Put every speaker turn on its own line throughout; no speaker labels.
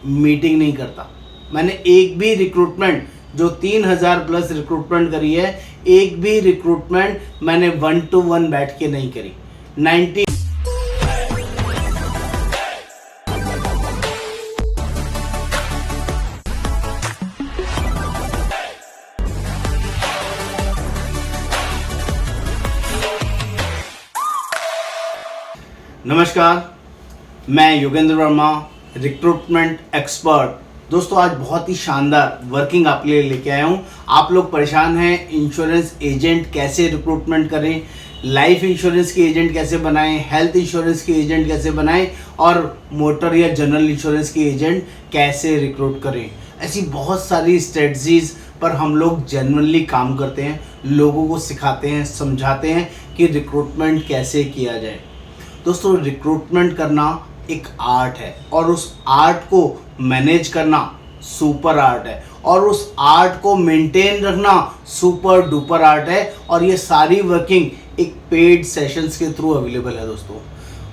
Meeting नहीं करता। मैंने एक भी रिक्रूटमेंट जो 3000 प्लस रिक्रूटमेंट करी है, एक भी रिक्रूटमेंट मैंने 1-to-1 बैठ के नहीं करी। 90 नमस्कार, मैं योगेंद्र वर्मा, रिक्रूटमेंट एक्सपर्ट। दोस्तों, आज बहुत ही शानदार वर्किंग आपके लिए लेके आया हूँ। आप लोग परेशान हैं इंश्योरेंस एजेंट कैसे रिक्रूटमेंट करें, लाइफ इंश्योरेंस के एजेंट कैसे बनाएं, हेल्थ इंश्योरेंस के एजेंट कैसे बनाएं और मोटर या जनरल इंश्योरेंस के एजेंट कैसे रिक्रूट करें। ऐसी बहुत सारी स्ट्रेटजीज पर हम लोग जेन्युइनली काम करते हैं, लोगों को सिखाते हैं, समझाते हैं कि रिक्रूटमेंट कैसे किया जाए। दोस्तों, रिक्रूटमेंट करना एक आर्ट है और उस आर्ट को मैनेज करना सुपर आर्ट है और उस आर्ट को मेंटेन रखना सुपर डुपर आर्ट है। और ये सारी वर्किंग एक पेड सेशंस के थ्रू अवेलेबल है।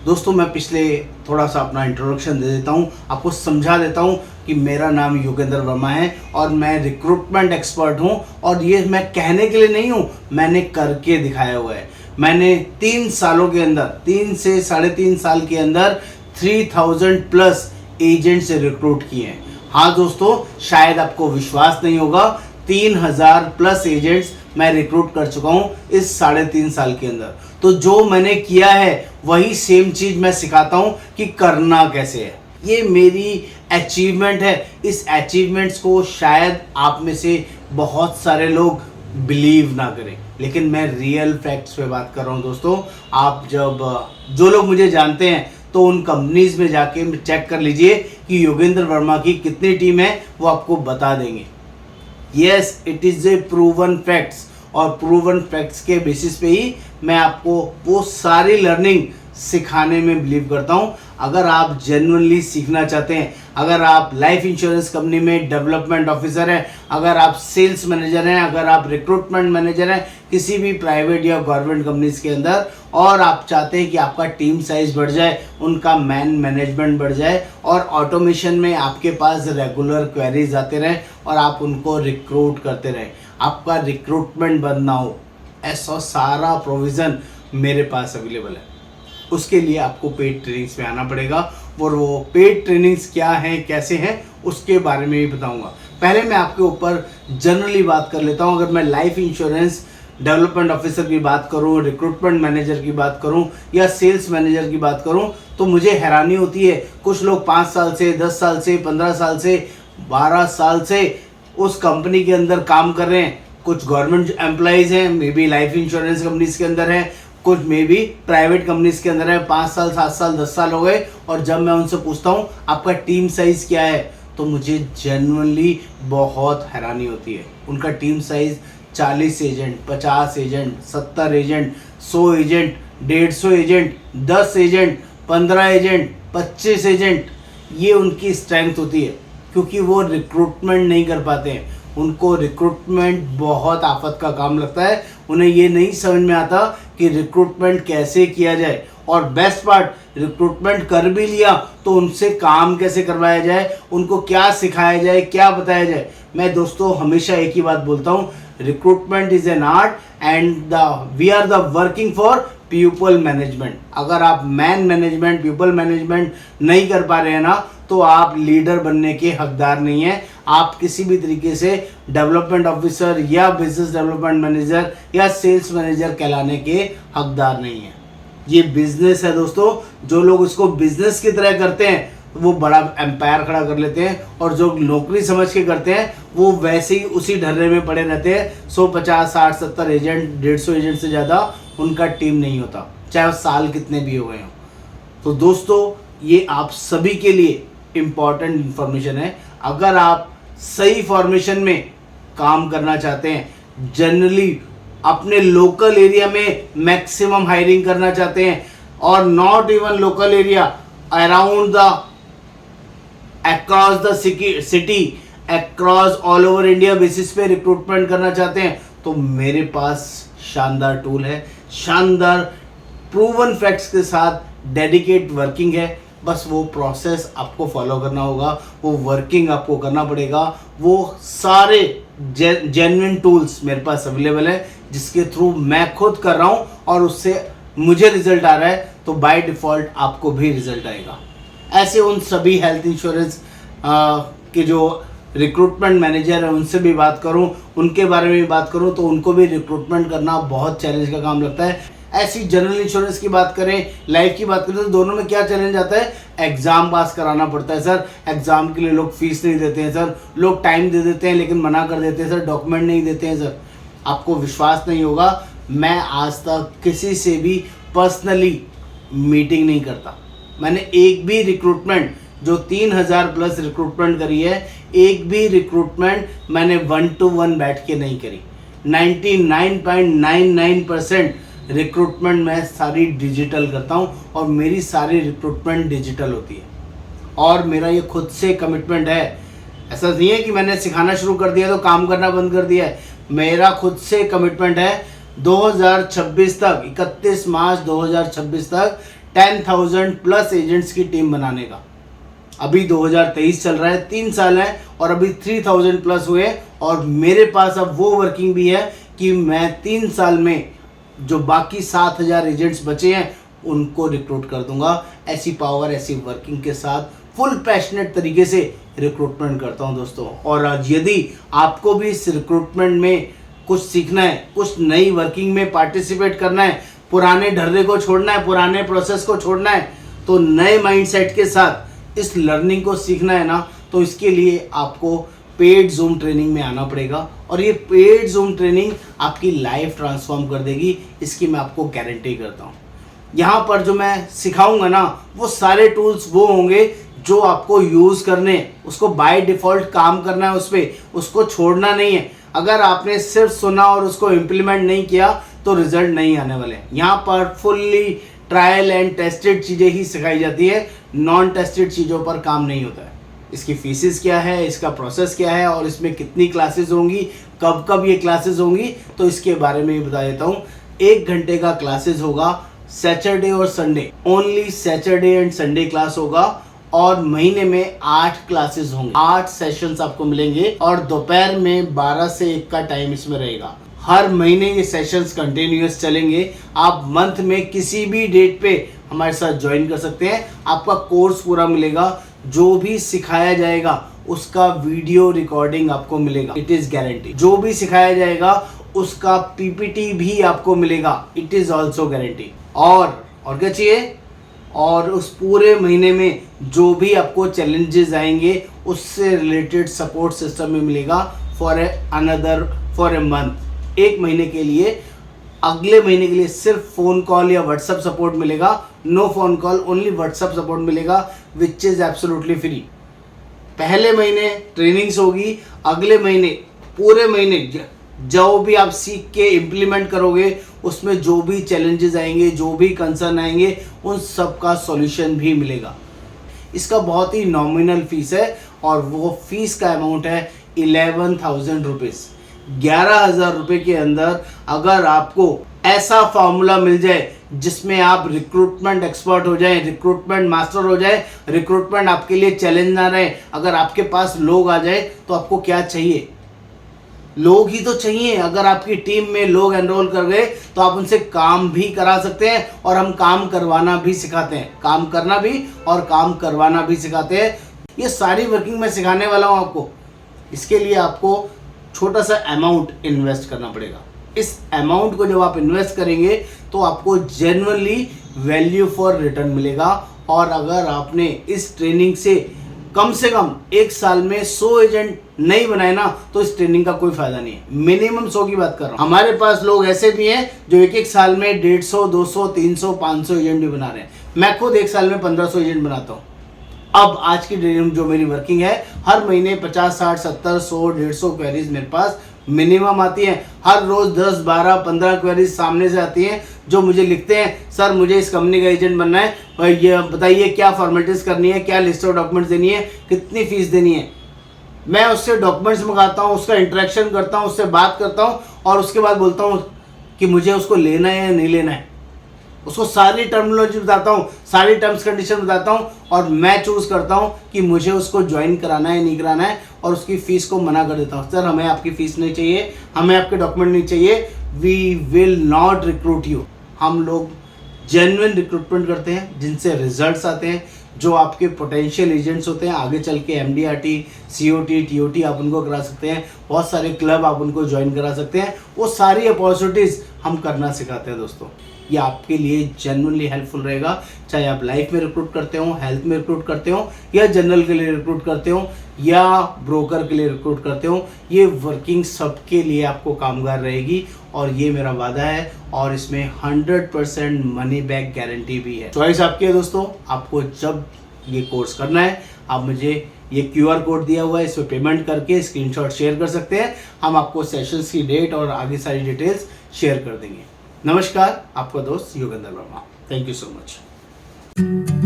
दोस्तों मैं पिछले थोड़ा सा अपना इंट्रोडक्शन दे देता हूँ, आपको समझा देता हूँ कि मेरा नाम योगेंद्र वर्मा है और मैं रिक्रूटमेंट एक्सपर्ट हूँ। और ये मैं कहने के लिए नहीं हूँ, मैंने करके दिखाया हुआ है। मैंने 3 सालों के अंदर, 3 से 3.5 साल के अंदर 3000 प्लस एजेंट से रिक्रूट किए हैं। हाँ दोस्तों, शायद आपको विश्वास नहीं होगा, 3000 प्लस एजेंट्स मैं रिक्रूट कर चुका हूँ इस 3.5 साल के अंदर। तो जो मैंने किया है वही सेम चीज मैं सिखाता हूँ कि करना कैसे है। ये मेरी अचीवमेंट है। इस अचीवमेंट्स को शायद आप में से बहुत सारे लोग बिलीव ना करें, लेकिन मैं रियल फैक्ट्स पे बात कर रहा हूँ। दोस्तों, आप जो लोग मुझे जानते हैं तो उन कंपनीज में जाके चेक कर लीजिए कि योगेंद्र वर्मा की कितनी टीम है, वो आपको बता देंगे। Yes, it is a proven facts और प्रूवन फैक्ट्स के बेसिस पे ही मैं आपको वो सारी लर्निंग सिखाने में बिलीव करता हूँ। अगर आप जेन्युइनली सीखना चाहते हैं, अगर आप लाइफ इंश्योरेंस कंपनी में डेवलपमेंट ऑफिसर हैं, अगर आप सेल्स मैनेजर हैं, अगर आप रिक्रूटमेंट मैनेजर हैं किसी भी प्राइवेट या गवर्नमेंट कंपनीज के अंदर, और आप चाहते हैं कि आपका टीम साइज बढ़ जाए, उनका मैन मैनेजमेंट बढ़ जाए और ऑटोमेशन में आपके पास रेगुलर क्वेरीज आते रहें और आप उनको रिक्रूट करते रहें, आपका रिक्रूटमेंट बंद ना हो, ऐसा सारा प्रोविज़न मेरे पास अवेलेबल है। उसके लिए आपको पेड ट्रेनिंग्स पे आना पड़ेगा और वो पेड ट्रेनिंग्स क्या हैं, कैसे हैं, उसके बारे में भी बताऊंगा। पहले मैं आपके ऊपर जनरली बात कर लेता हूं। अगर मैं लाइफ इंश्योरेंस डेवलपमेंट ऑफिसर की बात करूं, रिक्रूटमेंट मैनेजर की बात करूं या सेल्स मैनेजर की बात करूं तो मुझे हैरानी होती है। कुछ लोग 5 साल से, 10 साल से, 15 साल से, 12 साल से उस कंपनी के अंदर काम कर रहे हैं। कुछ गवर्नमेंट एम्प्लॉइज हैं, may be life insurance companies के अंदर हैं, कुछ मे भी प्राइवेट कंपनीज के अंदर है। 5 साल, 7 साल, 10 साल हो गए और जब मैं उनसे पूछता हूँ आपका टीम साइज क्या है तो मुझे जेन्युइनली बहुत हैरानी होती है। उनका team size 40 agent, 50 agent, 70 agent, 100 agent, 150 agent, 10 agent, 15 agent, 25 agent, ये उनकी स्ट्रेंथ होती है क्योंकि वो रिक्रूटमेंट नहीं कर पाते हैं। उनको रिक्रूटमेंट बहुत आफत का काम लगता है। उन्हें ये नहीं समझ में आता कि रिक्रूटमेंट कैसे किया जाए और बेस्ट पार्ट, रिक्रूटमेंट कर भी लिया तो उनसे काम कैसे करवाया जाए, उनको क्या सिखाया जाए, क्या बताया जाए। मैं दोस्तों हमेशा एक ही बात बोलता हूँ, recruitment is an art and we are the working for people management. अगर आप मैन मैनेजमेंट, पीपल मैनेजमेंट नहीं कर पा रहे हैं ना तो आप लीडर बनने के हकदार नहीं हैं। आप किसी भी तरीके से डेवलपमेंट ऑफिसर या बिजनेस डेवलपमेंट मैनेजर या सेल्स मैनेजर कहलाने के हकदार नहीं हैं। ये बिजनेस है दोस्तों। जो लोग इसको बिजनेस की तरह करते हैं वो बड़ा एम्पायर खड़ा कर लेते हैं और जो नौकरी समझ के करते हैं वो वैसे ही उसी ढर्रे में पड़े रहते हैं। 100, 50, 60, 70 एजेंट, 150 एजेंट से ज़्यादा उनका टीम नहीं होता, चाहे वो साल कितने भी हो गए हों। तो दोस्तों, ये आप सभी के लिए इम्पॉर्टेंट इंफॉर्मेशन है। अगर आप सही फॉर्मेशन में काम करना चाहते हैं, जनरली अपने लोकल एरिया में मैक्सिमम हायरिंग करना चाहते हैं और not even local area, around the across the city, across all over India basis पे रिक्रूटमेंट करना चाहते हैं तो मेरे पास शानदार टूल है, शानदार प्रूवन फैक्ट्स के साथ डेडिकेट वर्किंग है। बस वो प्रोसेस आपको फॉलो करना होगा, वो वर्किंग आपको करना पड़ेगा। वो सारे जेन्युइन टूल्स मेरे पास अवेलेबल है जिसके थ्रू मैं खुद कर रहा हूँ और उससे मुझे रिजल्ट आ रहा है, तो बाय डिफ़ॉल्ट आपको भी रिजल्ट आएगा। ऐसे उन सभी हेल्थ इंश्योरेंस के जो रिक्रूटमेंट मैनेजर है उनसे भी बात करूं, उनके बारे में भी बात करूं, तो उनको भी रिक्रूटमेंट करना बहुत चैलेंज का काम लगता है। ऐसी जनरल इंश्योरेंस की बात करें, लाइफ की बात करें, तो दोनों में क्या चैलेंज आता है? एग्जाम पास कराना पड़ता है सर। एग्जाम के लिए लोग फीस नहीं देते हैं सर, लोग टाइम दे देते हैं लेकिन मना कर देते हैं सर, डॉक्यूमेंट नहीं देते हैं सर। आपको विश्वास नहीं होगा, मैं आज तक किसी से भी पर्सनली मीटिंग नहीं करता। मैंने एक भी रिक्रूटमेंट जो 3000 प्लस रिक्रूटमेंट करी है, एक भी रिक्रूटमेंट मैंने 1-to-1 बैठ के नहीं करी। 99.99% रिक्रूटमेंट मैं सारी डिजिटल करता हूँ और मेरी सारी रिक्रूटमेंट डिजिटल होती है। और मेरा ये खुद से कमिटमेंट है, ऐसा नहीं है कि मैंने सिखाना शुरू कर दिया तो काम करना बंद कर दिया है। मेरा खुद से कमिटमेंट है 2026 तक, 31 मार्च 2026 तक 10,000 प्लस एजेंट्स की टीम बनाने का। अभी 2023 चल रहा है, 3 साल है और अभी 3000 प्लस हुए और मेरे पास अब वो वर्किंग भी है कि मैं 3 साल में जो बाकी 7000 एजेंट्स बचे हैं उनको रिक्रूट कर दूंगा। ऐसी पावर, ऐसी वर्किंग के साथ फुल पैशनेट तरीके से रिक्रूटमेंट करता हूं दोस्तों। और आज यदि आपको भी इस रिक्रूटमेंट में कुछ सीखना है, कुछ नई वर्किंग में पार्टिसिपेट करना है, पुराने ढर्रे को छोड़ना है, पुराने प्रोसेस को छोड़ना है, तो नए माइंडसेट के साथ इस लर्निंग को सीखना है ना, तो इसके लिए आपको पेड जूम ट्रेनिंग में आना पड़ेगा। और ये पेड जूम ट्रेनिंग आपकी लाइफ ट्रांसफॉर्म कर देगी, इसकी मैं आपको गारंटी करता हूँ। यहाँ पर जो मैं सिखाऊंगा ना, वो सारे टूल्स वो होंगे जो आपको यूज़ करने, उसको बाय डिफ़ॉल्ट काम करना है उस पर, उसको छोड़ना नहीं है। अगर आपने सिर्फ सुना और उसको इम्प्लीमेंट नहीं किया तो रिजल्ट नहीं आने वाले। यहाँ पर फुल्ली ट्रायल एंड टेस्टेड चीज़ें ही सिखाई जाती है, नॉन टेस्टेड चीज़ों पर काम नहीं होता है। इसकी फीसेस क्या है, इसका प्रोसेस क्या है और इसमें कितनी क्लासेस होंगी, कब कब ये क्लासेस होंगी, तो इसके बारे में ही बता देता हूँ। 1 घंटे का क्लासेस होगा, सैटरडे और Sunday, only Saturday and Sunday class होगा और महीने में 8 क्लासेस होंगे, 8 सेशंस आपको मिलेंगे और दोपहर में 12 से 1 का टाइम इसमें रहेगा। हर महीने ये सेशंस कंटिन्यूअस चलेंगे। आप मंथ में किसी भी डेट पे हमारे साथ ज्वाइन कर सकते हैं। आपका कोर्स पूरा मिलेगा, जो भी सिखाया जाएगा उसका वीडियो रिकॉर्डिंग आपको मिलेगा, इट इज गारंटी। जो भी सिखाया जाएगा उसका पीपीटी भी आपको मिलेगा, इट इज ऑल्सो गारंटी। और क्या चाहिए? और उस पूरे महीने में जो भी आपको चैलेंजेस आएंगे उससे रिलेटेड सपोर्ट सिस्टम में मिलेगा फॉर ए मंथ। 1 महीने के लिए, अगले महीने के लिए सिर्फ फ़ोन कॉल या व्हाट्सएप सपोर्ट मिलेगा। No phone call, only WhatsApp support मिलेगा, विच इज़ एब्सोल्युटली फ्री। पहले महीने ट्रेनिंग्स होगी, अगले महीने पूरे महीने जो भी आप सीख के इम्प्लीमेंट करोगे उसमें जो भी चैलेंजेस आएंगे, जो भी कंसर्न आएंगे, उन सब का सॉल्यूशन भी मिलेगा। इसका बहुत ही नॉमिनल फीस है और वो फीस का अमाउंट है 11,000 रुपीज़। 11,000 रुपये के अंदर अगर आपको ऐसा फार्मूला मिल जाए जिसमें आप रिक्रूटमेंट एक्सपर्ट हो जाएं, रिक्रूटमेंट मास्टर हो जाए, रिक्रूटमेंट आपके लिए चैलेंज ना रहे, अगर आपके पास लोग आ जाए तो आपको क्या चाहिए? लोग ही तो चाहिए। अगर आपकी टीम में लोग एनरोल कर गए तो आप उनसे काम भी करा सकते हैं और हम काम करवाना भी सिखाते हैं, काम करना भी और काम करवाना भी सिखाते हैं। ये सारी वर्किंग मैं सिखाने वाला हूँ आपको। इसके लिए आपको छोटा सा अमाउंट इन्वेस्ट करना पड़ेगा। इस अमाउंट को जब आप इन्वेस्ट करेंगे तो आपको जेन्युइनली वैल्यू फॉर रिटर्न मिलेगा। और अगर आपने इस ट्रेनिंग से कम 1 साल में 100 एजेंट नहीं बनाए ना, तो इस ट्रेनिंग का कोई फायदा नहीं है। मिनिमम 100 की बात कर रहा हूँ। हमारे पास लोग ऐसे भी हैं जो 1 साल में 150, 200, 300, 500 एजेंट भी बना रहे हैं। मैं खुद 1 साल में 1500 एजेंट बनाता हूँ। अब आज की ट्रेनिंग जो मेरी वर्किंग है, हर महीने 50, 60, 70, 100, 150 क्वेरीज मेरे पास मिनिमम आती हैं। हर रोज 10, 12, 15 क्वेरीज सामने से आती हैं जो मुझे लिखते हैं, सर मुझे इस कंपनी का एजेंट बनना है, और ये बताइए क्या फॉर्मेलिटीज करनी है, क्या लिस्ट ऑफ डॉक्यूमेंट्स देनी है, कितनी फीस देनी है। मैं उससे डॉक्यूमेंट्स मंगाता हूँ, उसका इंटरेक्शन करता हूँ, उससे बात करता हूँ और उसके बाद बोलता हूँ कि मुझे उसको लेना है या नहीं लेना है। उसको सारी टर्मिनोलॉजी बताता हूँ, सारी टर्म्स कंडीशन बताता हूँ और मैं चूज करता हूँ कि मुझे उसको ज्वाइन कराना है नहीं कराना है, और उसकी फीस को मना कर देता हूँ। सर हमें आपकी फीस नहीं चाहिए, हमें आपके डॉक्यूमेंट नहीं चाहिए, we will not recruit you. हम लोग जेन्युइन रिक्रूटमेंट करते हैं जिनसे रिजल्ट्स आते हैं, जो आपके पोटेंशियल एजेंट्स होते हैं, आगे चल के MDRT, COT, TOT आप उनको करा सकते हैं, बहुत सारे क्लब आप उनको ज्वाइन करा सकते हैं। वो सारी अपॉर्चुनिटीज़ हम करना सिखाते हैं दोस्तों। ये आपके लिए जेन्युइनली हेल्पफुल रहेगा, चाहे आप लाइफ में रिक्रूट करते हो, हेल्थ में रिक्रूट करते हो, या जनरल के लिए रिक्रूट करते हो, या ब्रोकर के लिए रिक्रूट करते हो। ये वर्किंग सबके लिए आपको कामगार रहेगी और ये मेरा वादा है, और इसमें 100% मनी बैक गारंटी भी है। चॉइस आपकी है दोस्तों, आपको जब ये कोर्स करना है आप मुझे ये QR कोड दिया हुआ है, इस पर पेमेंट करके स्क्रीनशॉट शेयर कर सकते हैं। हम आपको सेशंस की डेट और आगे सारी डिटेल्स शेयर कर देंगे। नमस्कार, आपका दोस्त Yogendra Verma. Thank you so much.